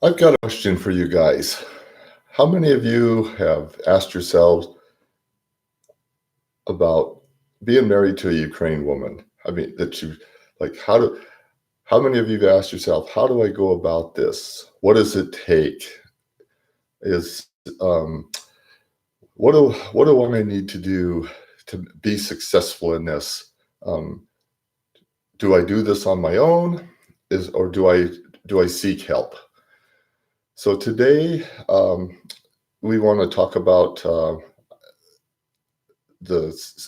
I've got a question for you guys. How many of you have asked yourselves about being married to a Ukraine woman? I mean, that you like, how many of you have asked yourself, how do I go about this? What does it take? Is, um, what do I need to do to be successful in this? Um, do I do this on my own? Or do I seek help? So today, we want to talk about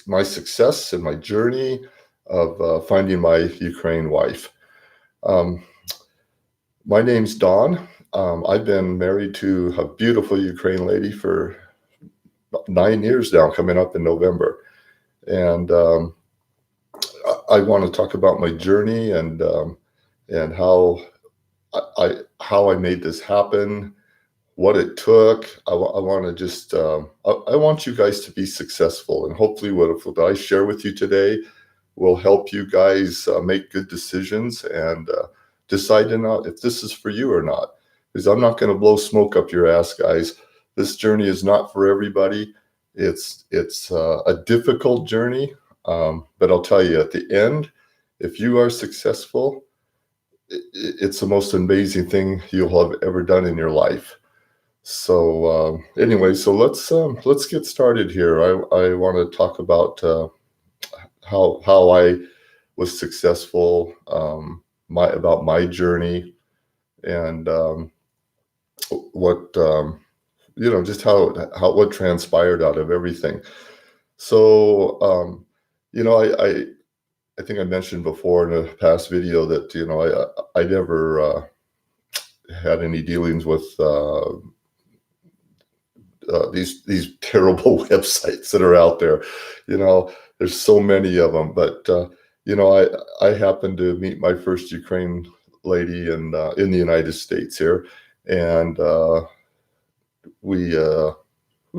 my success and my journey of finding my Ukraine wife. Um, my name's Don. I've been married to a beautiful Ukraine lady for 9 years now, coming up in November, and I want to talk about my journey and how I made this happen, what it took. I want to just, I want you guys to be successful. And hopefully what I share with you today will help you guys make good decisions and decide if this is for you or not. Because I'm not going to blow smoke up your ass, guys. This journey is not for everybody. It's a difficult journey. But I'll tell you, at the end, if you are successful, it's the most amazing thing you'll have ever done in your life. So anyway, so let's get started here. I want to talk about how I was successful, about my journey, and what just how what transpired out of everything. So I think I mentioned before in a past video that I never had any dealings with these terrible websites that are out there. There's so many of them, but I happened to meet my first Ukraine lady in the United States here, and we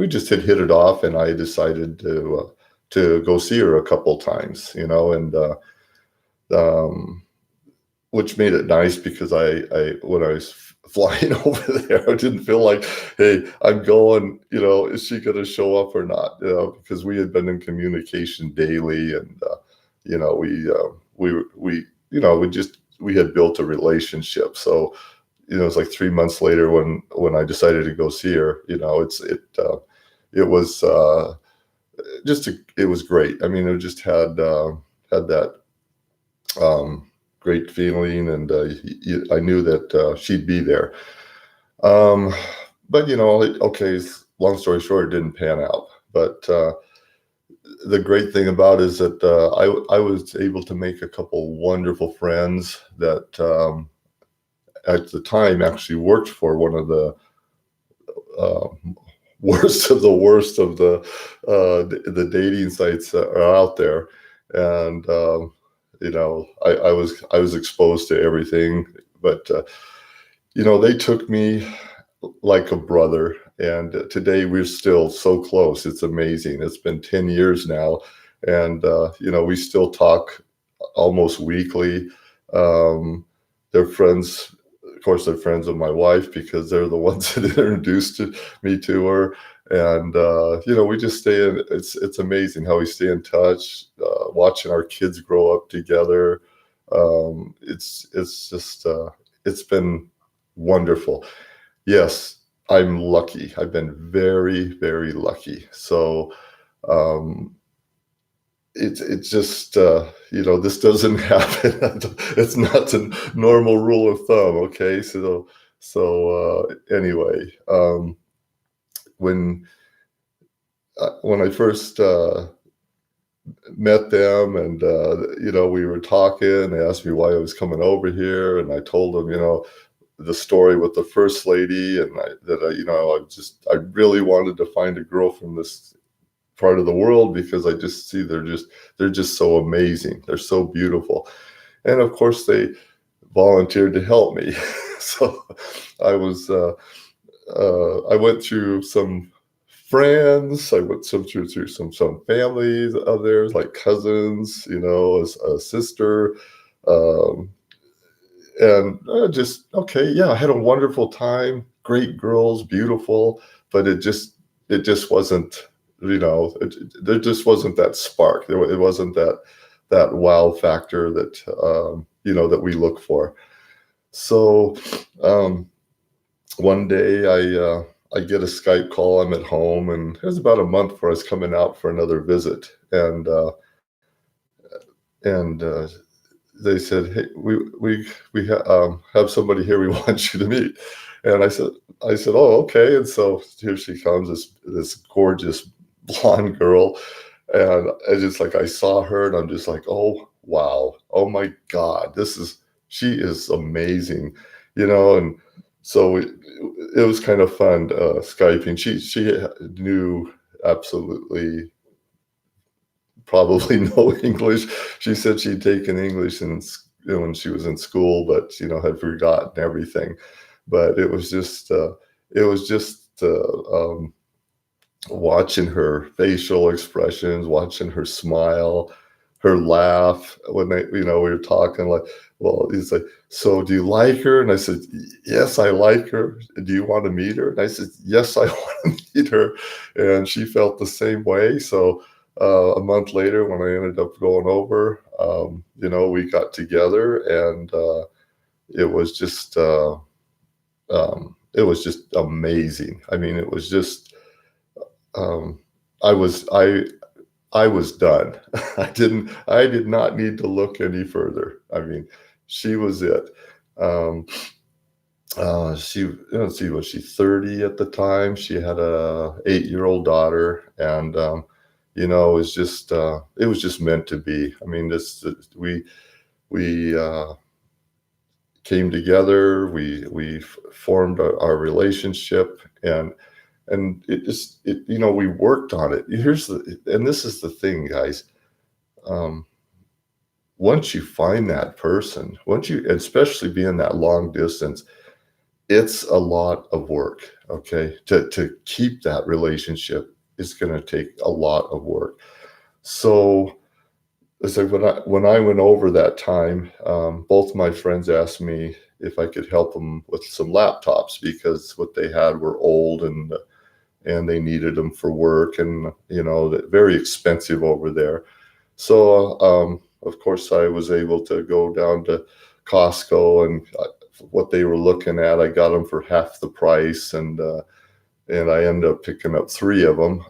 just had hit it off, and I decided to go see her a couple times, and which made it nice because I when I was flying over there, I didn't feel like, hey, I'm going, is she going to show up or not? Because we had been in communication daily, and we had built a relationship. So it's like 3 months later when I decided to go see her. It was it was great. I mean, it just had that great feeling, and I knew that she'd be there. But okay, long story short, it didn't pan out. But the great thing about it is that I was able to make a couple wonderful friends that at the time actually worked for one of the worst of the worst of the dating sites that are out there. And I was exposed to everything, but they took me like a brother, and today we're still so close. It's amazing. It's been 10 years now, and we still talk almost weekly. They're friends. Of course, they're friends of my wife because they're the ones that introduced me to her. And we just stay in. It's amazing how we stay in touch, watching our kids grow up together. It's just it's been wonderful. Yes, I'm lucky. I've been very, very lucky. So it's just this doesn't happen. It's not a normal rule of thumb. Okay, so anyway, when I first met them, and we were talking, they asked me why I was coming over here, and I told them the story with the first lady, and I really wanted to find a girl from this part of the world because I just see they're just so amazing. They're so beautiful. And of course they volunteered to help me. So I went through some friends. I went through some families of theirs, like cousins, a sister, and just okay, yeah, I had a wonderful time, great girls, beautiful, but it just wasn't, there just wasn't that spark. It wasn't that wow factor that that we look for. So um, one day I get a Skype call. I'm at home, and it was about a month before I was coming out for another visit, and they said, "Hey, we have somebody here we want you to meet." And I said, "Oh, okay." And so here she comes, this gorgeous blonde girl, and I just like I saw her, and I'm just like, "Oh wow, oh my God, she is amazing," And so it was kind of fun Skyping. She knew absolutely probably no English. She said she'd taken English when she was in school, but had forgotten everything. But it was just watching her facial expressions, watching her smile, her laugh when we were talking like, well, he's like, so do you like her? And I said, yes, I like her. Do you want to meet her? And I said, yes, I want to meet her. And she felt the same way. So a month later, when I ended up going over, we got together, and it was just amazing. I mean, it was just um, I was I was done. I did not need to look any further. I mean, she was it. Um, let's see, was she 30 at the time? She had a 8-year-old daughter, and it was just meant to be. I mean, we came together. We formed our relationship, and we worked on it. And this is the thing, guys. Um, Once you find that person, once you, especially being that long distance, it's a lot of work. Okay, to keep that relationship is going to take a lot of work. So it's like when I went over that time, both my friends asked me if I could help them with some laptops because what they had were old, and they needed them for work, and very expensive over there. So of course I was able to go down to Costco, and what they were looking at, I got them for half the price, and I ended up picking up three of them.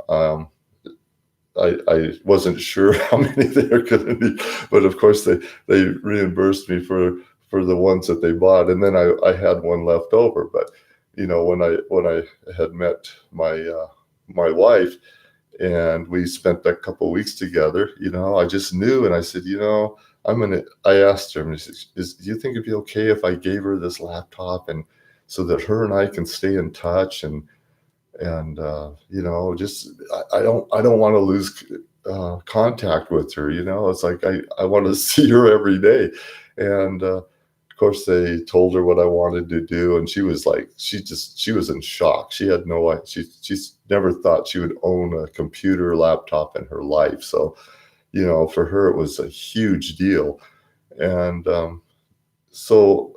I wasn't sure how many they were going to need, but of course they reimbursed me for the ones that they bought, and then I had one left over. But when I had met my wife, and we spent a couple of weeks together, I just knew, and I said, I asked her, and I said, do you think it'd be okay if I gave her this laptop, and so that her and I can stay in touch, and just I don't want to lose contact with her. It's like I want to see her every day, and of course they told her what I wanted to do, and she was like, she was in shock. She had no idea. She's never thought she would own a computer laptop in her life. So for her it was a huge deal, and so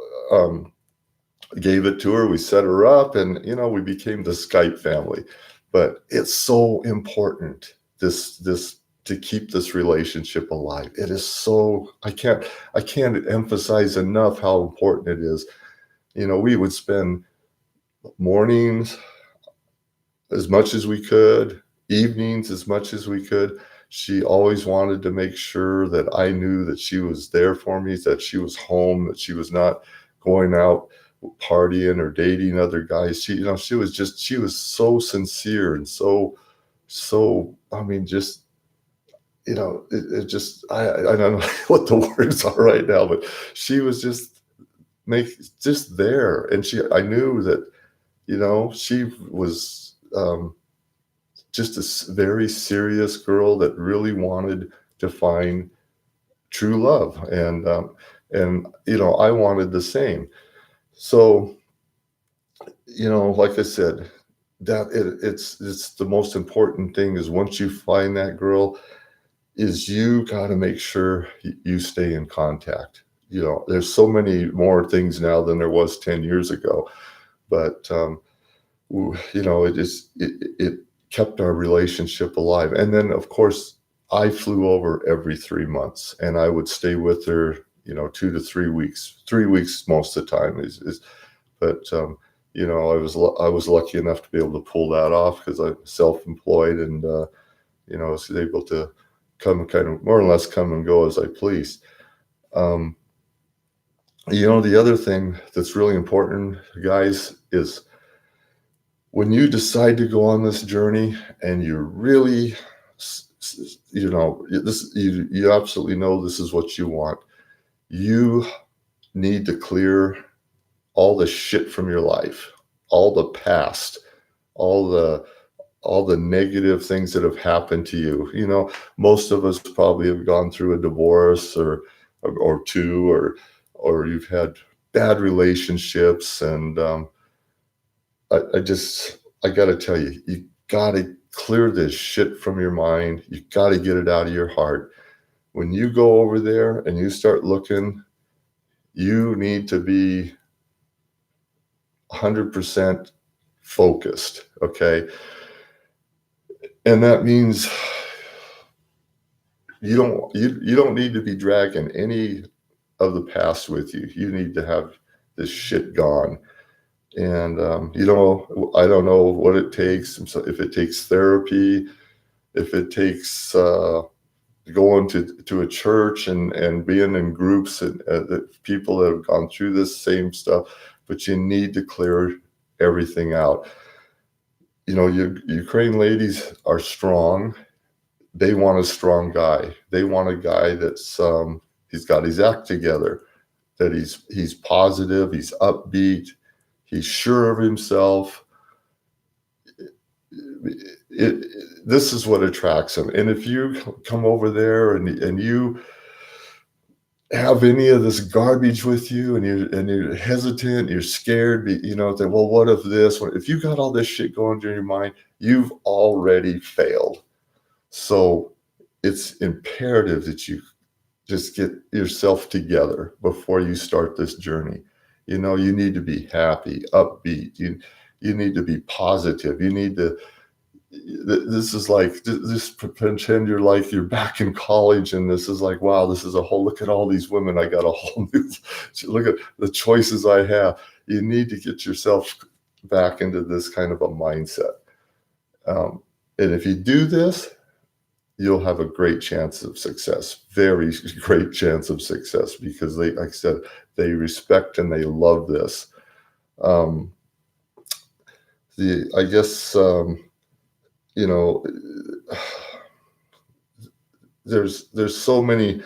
gave it to her. We set her up, and we became the Skype family. But it's so important, this to keep this relationship alive. It is so, I can't emphasize enough how important it is. We would spend mornings as much as we could, evenings as much as we could. She always wanted to make sure that I knew that she was there for me, that she was home, that she was not going out partying or dating other guys. She was so sincere, and so I mean, just it just I don't know what the words are right now, but she was just there, and I knew that she was just a very serious girl that really wanted to find true love, and I wanted the same. So like I said, that it's the most important thing is once you find that girl, is you got to make sure you stay in contact. there's so many more things now than there was 10 years ago. But it kept our relationship alive. And then, of course, I flew over every 3 months, and I would stay with her, 2 to 3 weeks. 3 weeks most of the time but I was lucky enough to be able to pull that off because I'm self-employed, and I was able to come kind of more or less come and go as I please. Um, the other thing that's really important, guys, is when you decide to go on this journey and you really, you absolutely know this is what you want, you need to clear all the shit from your life, all the past, all the negative things that have happened to you. Most of us probably have gone through a divorce or two, or you've had bad relationships, and I got to tell you, you got to clear this shit from your mind. You got to get it out of your heart. When you go over there and you start looking, you need to be 100% focused, okay? And that means you don't need to be dragging any of the past with you. You need to have this shit gone. And I don't know what it takes. So if it takes therapy, if it takes going to a church and being in groups and people that have gone through this same stuff, but you need to clear everything out. Ukraine ladies are strong. They want a strong guy. They want a guy that's he's got his act together, that he's positive, he's upbeat, he's sure of himself. This is what attracts him. And if you come over there and you have any of this garbage with you, and you're hesitant, you're scared, that, well, what if this? If you got all this shit going through your mind, you've already failed. So it's imperative that you just get yourself together before you start this journey. You need to be happy, upbeat. You need to be positive. You need to. This is like, just pretend you're back in college, and this is like, wow, this is look at all these women. I got a whole new look at the choices I have. You need to get yourself back into this kind of a mindset. And if you do this, you'll have a great chance of success, very great chance of success, because like I said, they respect and they love this. I guess, there's so many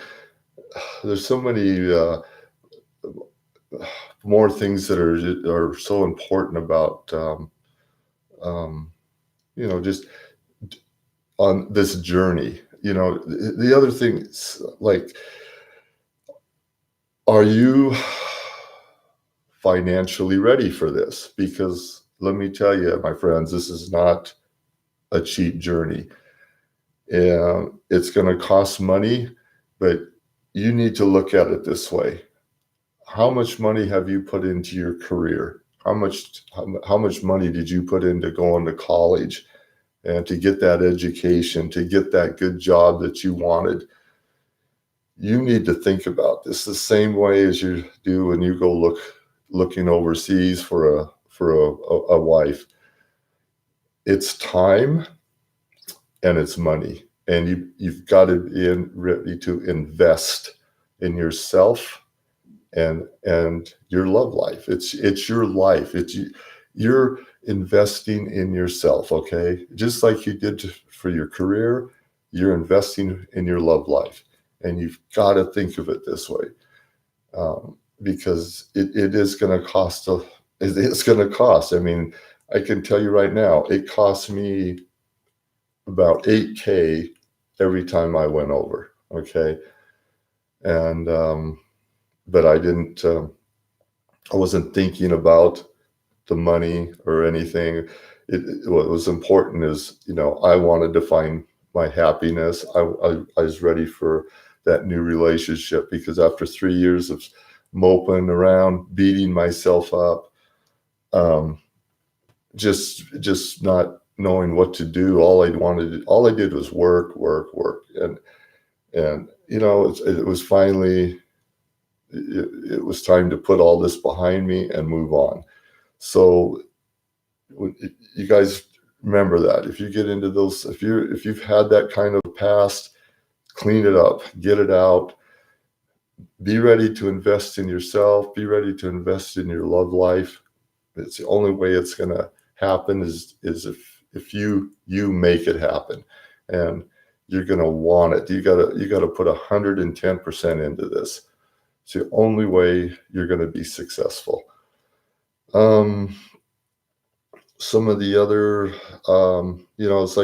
more things that are so important about, just on this journey. The other thing is, like, are you financially ready for this? Because let me tell you, my friends, this is not a cheap journey. And it's going to cost money, but you need to look at it this way. How much money have you put into your career? How much money did you put into going to college and to get that education, to get that good job that you wanted? You need to think about this the same way as you do when you go looking overseas for a wife. It's time and it's money, and you've got to be ready to invest in yourself and your love life. It's your life. You're investing in yourself, okay? Just like you did for your career, you're investing in your love life, and you've got to think of it this way, because it is going to cost. It's going to cost. I mean, I can tell you right now, it cost me about $8,000 every time I went over. Okay. And, but I didn't, I wasn't thinking about the money or anything. What was important is, I wanted to find my happiness. I was ready that new relationship, because after 3 years of moping around, beating myself up, um, just not knowing what to do, all I did was work, work, work, and it was finally it was time to put all this behind me and move on. So you guys remember that if you get into those, if you've had that kind of past, clean it up, get it out, be ready to invest in yourself, be ready to invest in your love life. It's the only way it's going to happen is if you make it happen, and you're going to want it. You got to put 110% into this. It's the only way you're going to be successful. Some of the other, it's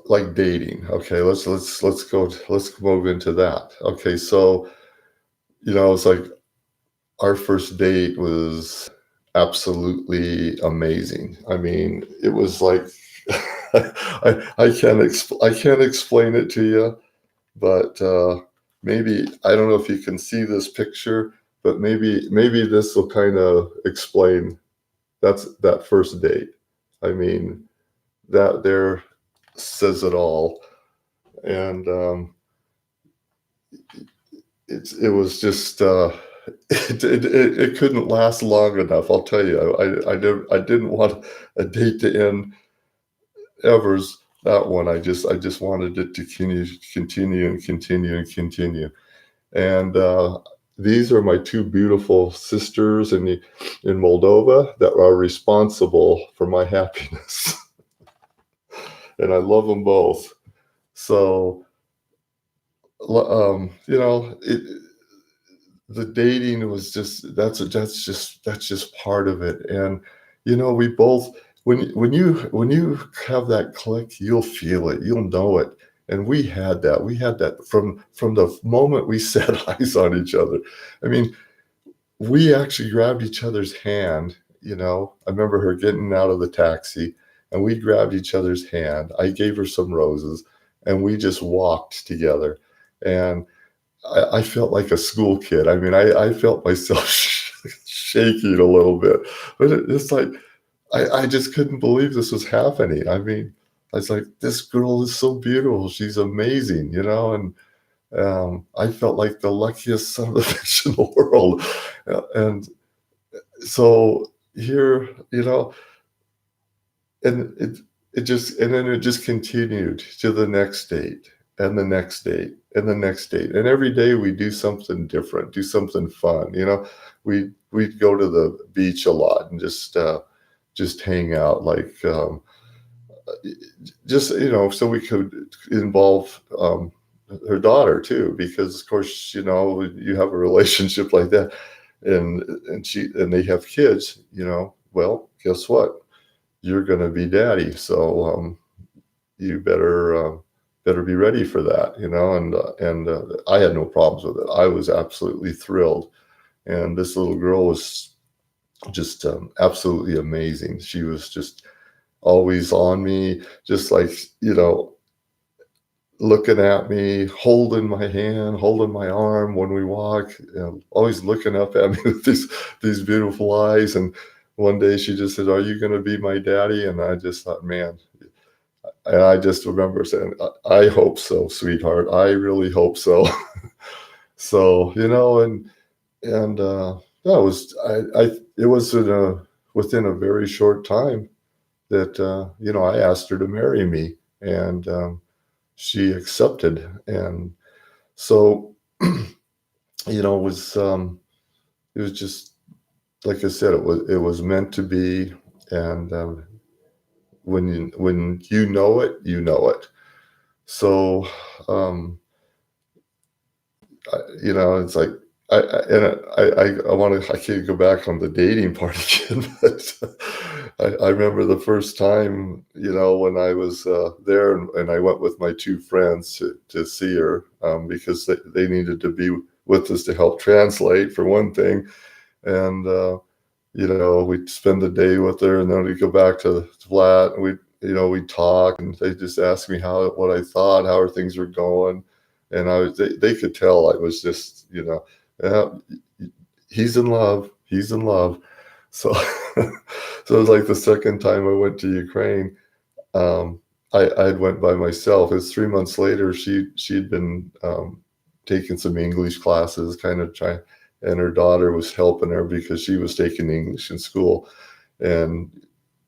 like dating. Okay, let's move into that. Okay, so it's like our first date was absolutely amazing. I mean, it was like I can't explain it to you, but maybe I don't know if you can see this picture, but maybe this will kind of explain that first date. I mean, that there says it all, and it was just it couldn't last long enough. I'll tell you, I didn't want a date to end ever. That one, I just wanted it to continue and continue and continue. And these are my two beautiful sisters in Moldova that are responsible for my happiness, and I love them both. So, the dating was that's just part of it. And we both, when you have that click, you'll feel it, you'll know it. And we had that from the moment we set eyes on each other. I mean, we actually grabbed each other's hand. I remember her getting out of the taxi, and we grabbed each other's hand. I gave her some roses, and we just walked together. And I felt like a school kid. I mean, I felt myself shaking a little bit, but it's like, I just couldn't believe this was happening. I mean, I was like, this girl is so beautiful. She's amazing, and I felt like the luckiest son of a bitch in the world. And so here, and then it just continued to the next date and the next date and the next date. And every day we do something different, do something fun. We'd go to the beach a lot and just hang out, like so we could involve her daughter too, because of course, you have a relationship like that, and they have kids, well, guess what? You're going to be daddy. So you better be ready for that, and I had no problems with it. I was absolutely thrilled. And this little girl was just absolutely amazing. She was just always on me, just like, looking at me, holding my hand, holding my arm when we walk, always looking up at me with these beautiful eyes. And one day she just said, "Are you going to be my daddy?" And I just thought, man, and I just remember saying, "I hope so, sweetheart. I really hope so." So, and that was, it was within a very short time that, I asked her to marry me, and she accepted. And so, it was just, like I said, it was meant to be. And when you know it, you know it. So, it's like, I can't go back on the dating part again, but I remember the first time, when I was there, and I went with my two friends to see her, because they needed to be with us to help translate, for one thing. And, we'd spend the day with her, and then we'd go back to the flat, and we talk, and they just asked me what I thought, how things were going, and they could tell I was just, yeah, he's in love, he's in love. So, so it was like the second time I went to Ukraine. Um, I had went by myself. It was 3 months later. She'd been taking some English classes, kind of trying, and her daughter was helping her because she was taking English in school, and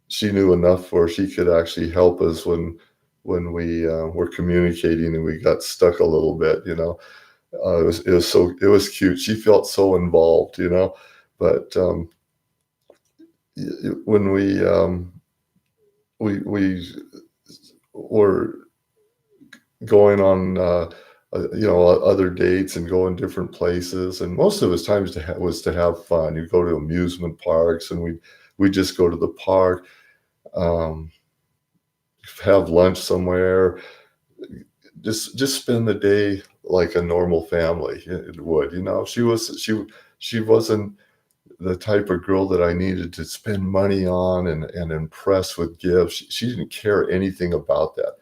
she knew enough where she could actually help us when we were communicating and we got stuck a little bit. It was cute. She felt so involved, but when we were going on other dates and going different places, and most of his times was to have fun. You go to amusement parks, and we just go to the park, um, have lunch somewhere, just spend the day like a normal family would. She wasn't the type of girl that I needed to spend money on and impress with gifts. She didn't care anything about that.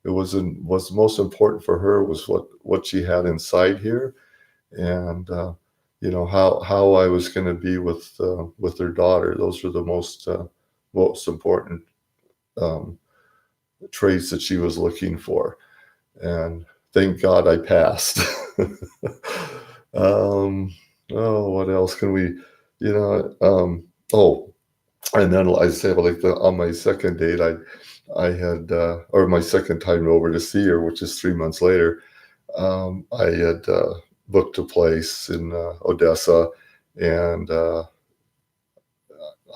It wasn't What's most important for her was what she had inside here, and how I was going to be with her daughter. Those were the most important um, traits that she was looking for, and thank God I passed. um, oh, what else can we, you know? Oh, and then I say, like on my second date, I had, or my second time over to see her, which is 3 months later. I had booked a place in Odessa, and I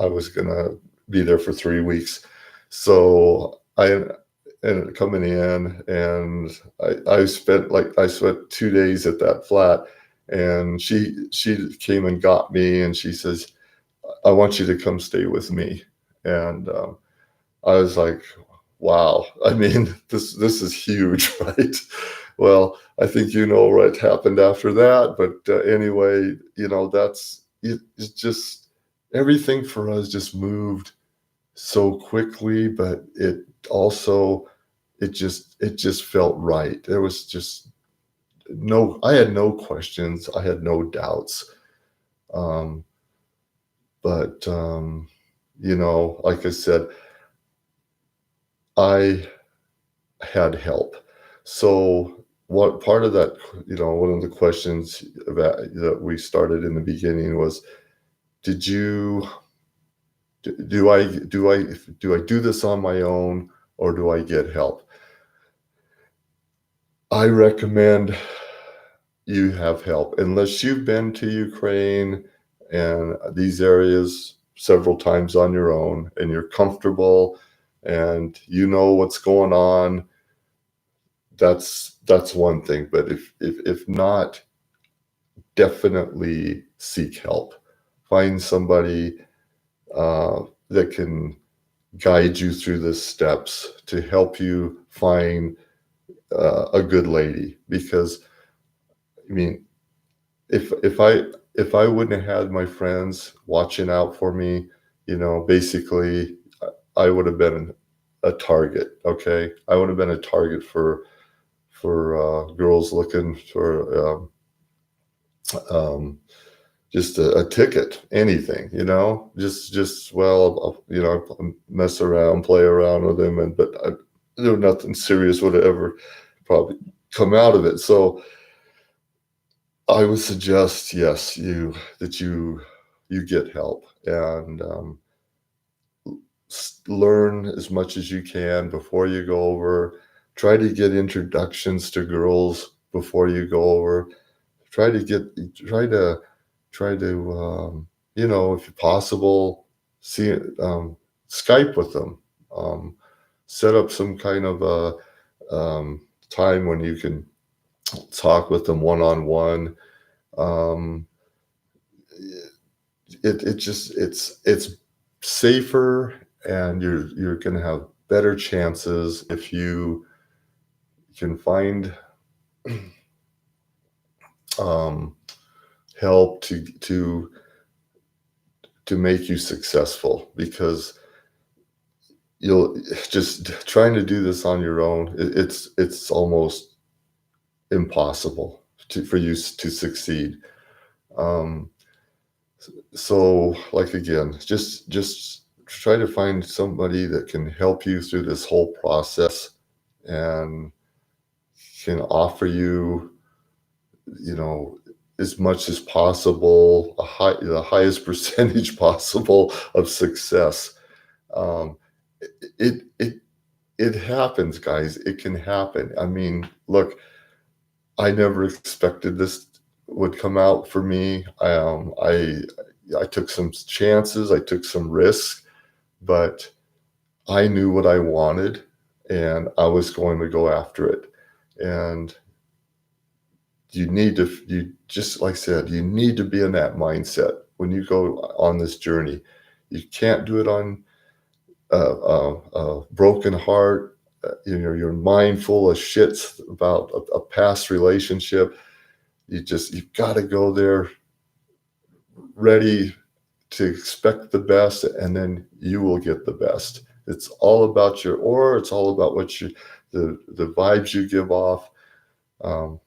was gonna be there for 3 weeks. So I ended up coming in, and I spent 2 days at that flat, and she came and got me, and she says, "I want you to come stay with me." And I was like, wow. I mean, this is huge, right? Well, I think what happened after that, but anyway, it's just everything for us just moved so quickly, but it just felt right. There was just no I had no questions, I had no doubts. Um, but like I said, I had help. So what part of that, one of the questions that we started in the beginning was, did you do I do this on my own, or do I get help? I recommend you have help unless you've been to Ukraine and these areas several times on your own, and you're comfortable and you know what's going on. That's one thing, but if not, definitely seek help. Find somebody that can guide you through the steps to help you find a good lady. Because I mean, if I wouldn't have had my friends watching out for me, basically I would have been a target. Okay, I would have been a target for girls looking for um, just a ticket, anything, just well, I'll mess around, play around with him, but nothing serious would ever probably come out of it. So I would suggest, yes, you get help, and learn as much as you can before you go over. Try to get introductions to girls before you go over. Try to get try to try to if possible, see Skype with them. Set up some kind of a time when you can talk with them one on one. It's safer, and you're going to have better chances if you can find um, help to make you successful. Because you'll just trying to do this on your own. It's almost impossible for you to succeed. Um, so, like again, just try to find somebody that can help you through this whole process and can offer you, you know, as much as possible, the highest percentage possible of success. Um, it it it happens, guys. It can happen. I mean, look, I never expected this would come out for me. I took some chances, I took some risks, but I knew what I wanted, and I was going to go after it. And you just like I said, you need to be in that mindset when you go on this journey. You can't do it on a broken heart. You're mindful of shits about a past relationship. You've got to go there ready to expect the best, and then you will get the best. It's all about your aura. It's all about the vibes you give off. Um,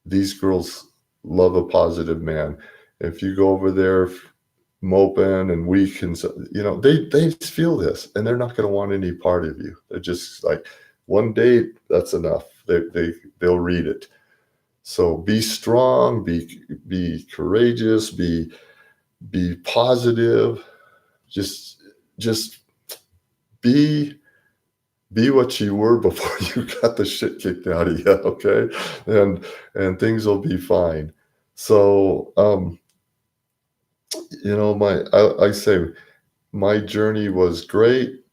these girls love a positive man. If you go over there moping and weak and they feel this, and they're not going to want any part of you. They're just like, one date, that's enough. They'll read it. So be strong, be courageous, be positive. Just be what you were before you got the shit kicked out of you, okay? And things will be fine. So I say my journey was great.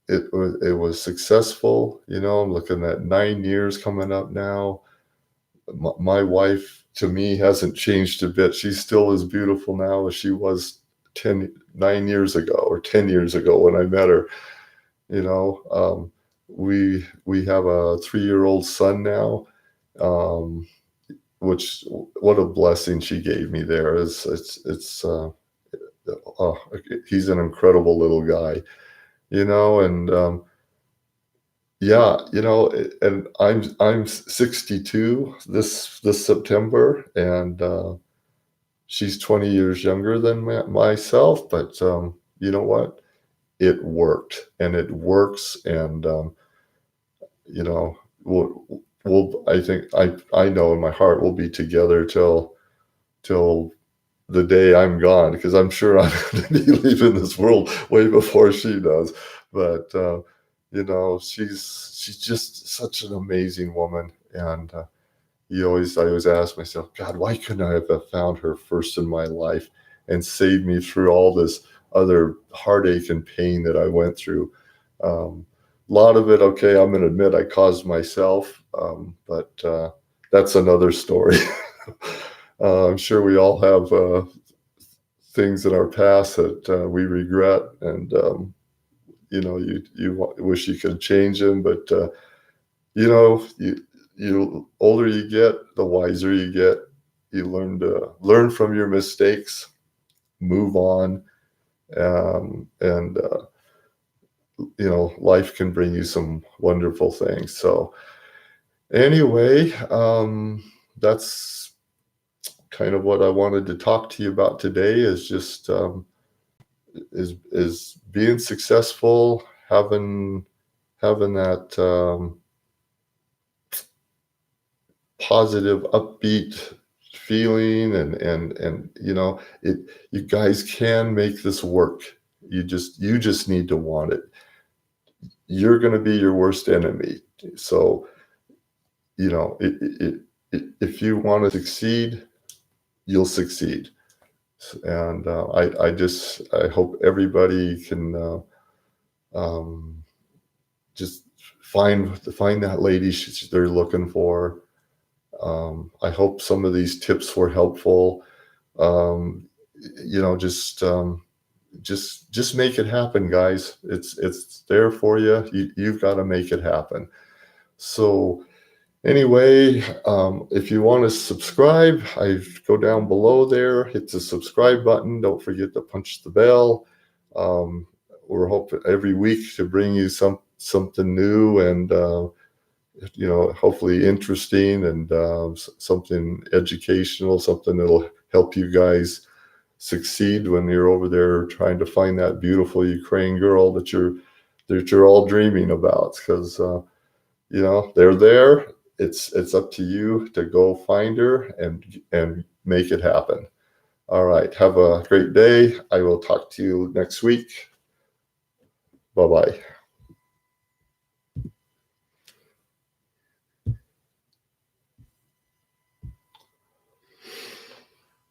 It was successful. I'm looking at 9 years coming up now. My wife, to me, hasn't changed a bit. She's still as beautiful now as she was 9 years ago, or 10 years ago when I met her. We have a 3-year-old son now, which, what a blessing she gave me there. Oh, he's an incredible little guy, and yeah, and I'm 62 this September, and she's 20 years younger than myself, but you know what? It worked, and it works, and you know, I think I know in my heart we'll be together till the day I'm gone, because I'm sure I'm going to be leaving this world way before she does. But she's just such an amazing woman, and I always ask myself, God, why couldn't I have found her first in my life and saved me through all this other heartache and pain that I went through? A lot of it, okay, I'm going to admit I caused myself, but that's another story. I'm sure we all have things in our past that we regret, and you wish you could change them, but you older you get, the wiser you get. You learn from your mistakes, move on, and life can bring you some wonderful things. So anyway, that's kind of what I wanted to talk to you about today, is just is being successful, having that positive, upbeat feeling, and you guys can make this work. You just need to want it. You're going to be your worst enemy. So if you want to succeed, you'll succeed. And I hope everybody can just find that lady they're looking for. I hope some of these tips were helpful. Just make it happen, guys. It's there for you. You've got to make it happen. So anyway, if you want to subscribe, I go down below there, hit the subscribe button. Don't forget to punch the bell. we're hoping every week to bring you something new and hopefully interesting and something educational, something that'll help you guys succeed when you're over there trying to find that beautiful Ukraine girl that you're all dreaming about. Because they're there. It's up to you to go find her and make it happen. All right. Have a great day. I will talk to you next week. Bye-bye.